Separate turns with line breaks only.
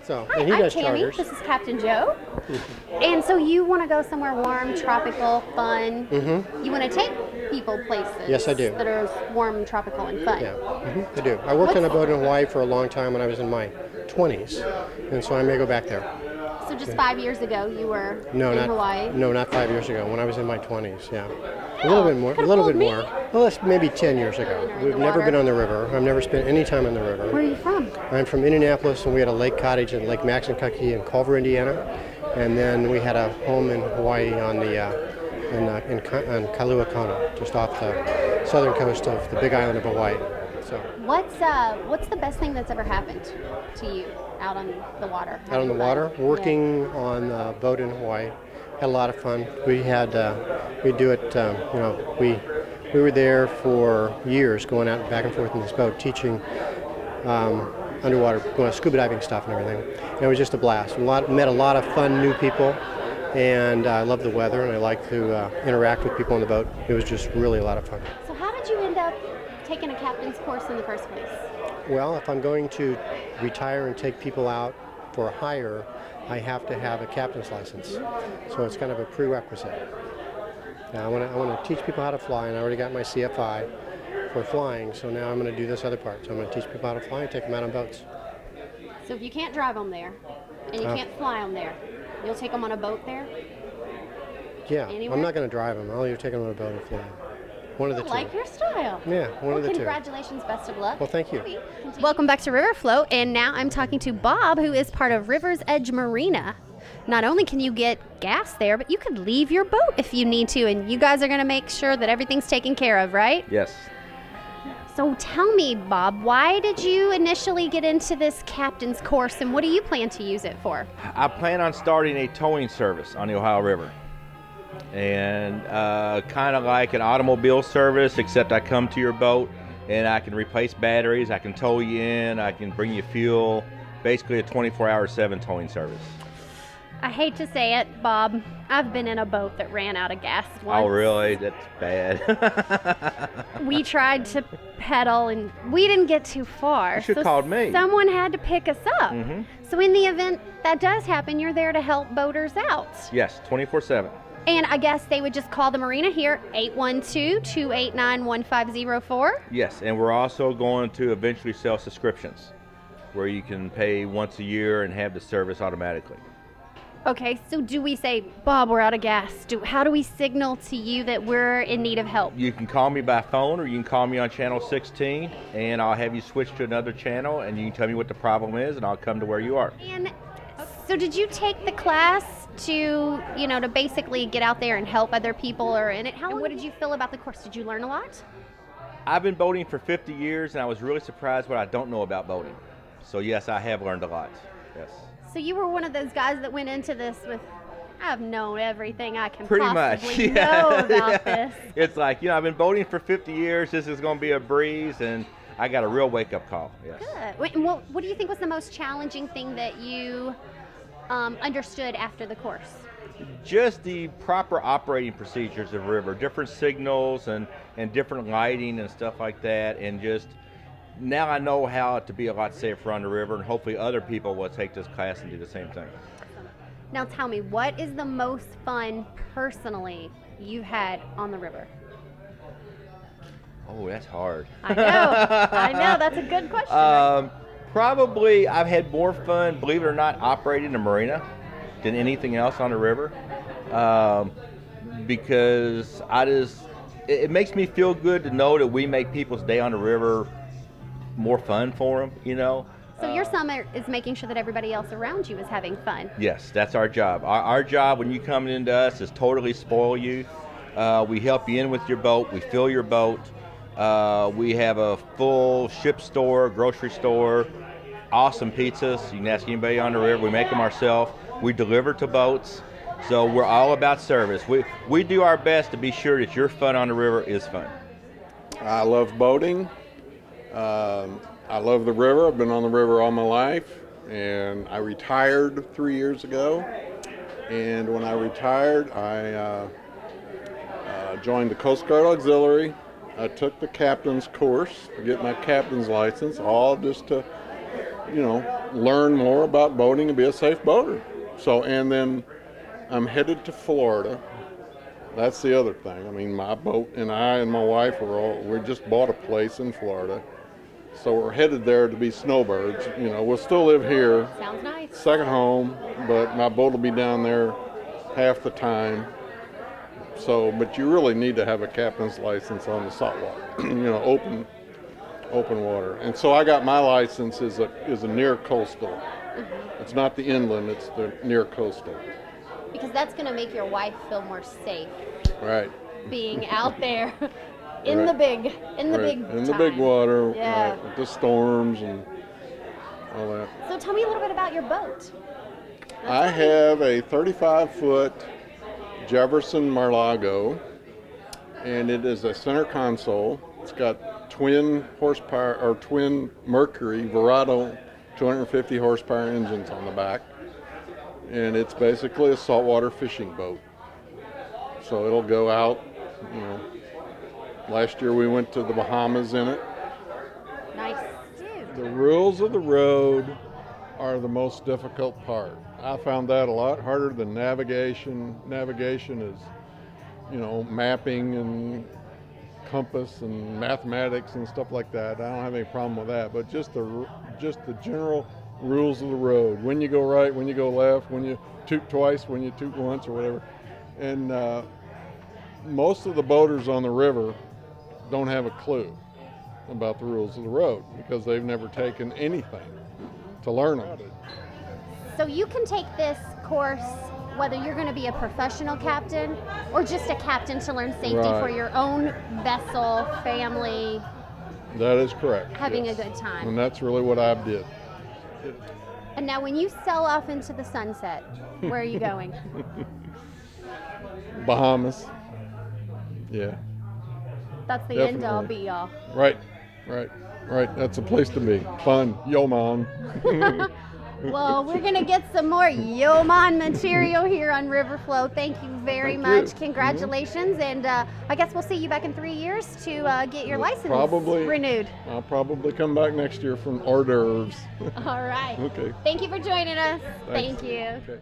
So,
Hi,
and he
I'm
does
Tammy.
charters.
This is Captain Joe. And so you want to go somewhere warm, tropical, fun.
Mm-hmm.
You want to take people places.
Yes, I do.
That are warm, tropical, and fun.
Yeah, I do. I worked on a boat in Hawaii for a long time when I was in my 20s, and so I may go back there.
So just 5 years ago, you were in Hawaii?
No, not 5 years ago. When I was in my 20s, yeah.
Oh,
a little bit more. A little bit
me.
more. Well, that's maybe 10 years ago. We've never been on the river. I've never spent any time on the river.
Where are you from?
I'm from Indianapolis, and we had a lake cottage at Lake Maxinkuckee in Culver, Indiana, and then we had a home in Hawaii on the in Kailua Kona, just off the southern coast of the Big Island of Hawaii. So.
What's the best thing that's ever happened to you out on the water?
Out on the water, working on the boat in Hawaii, had a lot of fun. We had we do it. We were there for years, going out back and forth in this boat, teaching underwater, scuba diving stuff and everything. And it was just a blast. Met a lot of fun new people, and I love the weather, and I like to interact with people on the boat. It was just really a lot of fun.
So how did you end up taking a captain's course in the first place?
Well, if I'm going to retire and take people out for hire, I have to have a captain's license. So it's kind of a prerequisite. Now, I want to teach people how to fly, and I already got my CFI for flying, so now I'm going to do this other part. So I'm going to teach people how to fly and take them out on boats.
So if you can't drive them there, and you can't fly them there, you'll take them on a boat there?
Yeah,
Anywhere?
I'm not going to drive them. I'll either take them on a boat or fly. One of the two.
I like your style.
Yeah, one of the two.
Congratulations, best of luck.
Well, thank you.
Welcome back to River Flow, and now I'm talking to Bob, who is part of River's Edge Marina. Not only can you get gas there, but you could leave your boat if you need to, and you guys are going to make sure that everything's taken care of, right?
Yes.
So tell me, Bob, why did you initially get into this captain's course, and what do you plan to use it for?
I plan on starting a towing service on the Ohio River. And kind of like an automobile service, except I come to your boat and I can replace batteries, I can tow you in, I can bring you fuel, basically a 24/7 towing service.
I hate to say it, Bob, I've been in a boat that ran out of gas once.
Oh, really? That's bad.
We tried to pedal and we didn't get too far.
You should have called me.
Someone had to pick us up.
Mm-hmm.
So in the event that does happen, you're there to help boaters out.
Yes, 24/7.
And I guess they would just call the marina here, 812-289-1504.
Yes, and we're also going to eventually sell subscriptions where you can pay once a year and have the service automatically.
Okay, so do we say, Bob, we're out of gas? How do we signal to you that we're in need of help?
You can call me by phone, or you can call me on channel 16, and I'll have you switch to another channel, and you can tell me what the problem is, and I'll come to where you are.
And so did you take the class to, to basically get out there and help other people or in it? And what did you feel about the course? Did you learn a lot?
I've been boating for 50 years, and I was really surprised what I don't know about boating. So yes, I have learned a lot, yes.
So you were one of those guys that went into this with, I've known everything I can
Pretty
possibly
much, yeah.
know about this.
It's like, I've been boating for 50 years, this is going to be a breeze, and I got a real wake-up call, yes.
Good. Wait, and what do you think was the most challenging thing that you understood after the course?
Just the proper operating procedures of river, different signals and different lighting and stuff like that, and just now I know how to be a lot safer on the river, and hopefully other people will take this class and do the same thing.
Now tell me, what is the most fun personally you've had on the river?
Oh, that's hard.
I know, that's a good question.
Probably I've had more fun, believe it or not, operating a marina than anything else on the river, because it makes me feel good to know that we make people's day on the river more fun for them,
So your summer is making sure that everybody else around you is having fun.
Yes, that's our job. Our job when you come into us is totally spoil you. We help you in with your boat. We fill your boat. We have a full ship store, grocery store, awesome pizzas. You can ask anybody on the river. We make them ourselves. We deliver to boats. So we're all about service. We do our best to be sure that your fun on the river is fun.
I love boating. I love the river. I've been on the river all my life, and I retired 3 years ago. And when I retired, I joined the Coast Guard Auxiliary. I took the captain's course to get my captain's license, all just to, learn more about boating and be a safe boater. So, and then I'm headed to Florida. That's the other thing. I mean, my boat and I and my wife we just bought a place in Florida. So we're headed there to be snowbirds. You know, we'll still live here.
Sounds nice.
Second home, but my boat will be down there half the time. So, but you really need to have a captain's license on the saltwater, you know, open water. And so I got my license as a near coastal. Mm-hmm. It's not the inland, it's the near coastal.
Because that's going to make your wife feel more safe.
Right.
Being out there in
right.
the big
the big water,
yeah.
Right, with the storms and all that.
So tell me a little bit about your boat.
I have a 35-foot Jefferson Mar-Lago, and it is a center console. It's got twin horsepower or twin Mercury Verado 250 horsepower engines on the back, and it's basically a saltwater fishing boat. So it'll go out, you know. Last year we went to the Bahamas in it.
Nice.
The rules of the road are the most difficult part. I found that a lot harder than navigation. Navigation is, you know, mapping and compass and mathematics and stuff like that. I don't have any problem with that, but just the general rules of the road. When you go right, when you go left, when you toot twice, when you toot once, or whatever. And most of the boaters on the river don't have a clue about the rules of the road because they've never taken anything to learn about it.
So you can take this course whether you're going to be a professional captain or just a captain to learn safety
Right.
for your own vessel, family.
That is correct.
Having
yes.
a good time.
And that's really what I did.
And now when you sail off into the sunset, where are you going?
Bahamas. Yeah.
That's the
Definitely.
end all be all.
Right. That's a place to be. Fun. Yo, man.
Well, we're going to get some more Yeoman material here on Riverflow. Thank you very
Thank
much.
you.
Congratulations. And I guess we'll see you back in 3 years to get your license
Probably.
renewed.
I'll probably come back next year from hors d'oeuvres.
All right.
Okay.
Thank you for joining us.
Thanks.
Thank you.
Okay.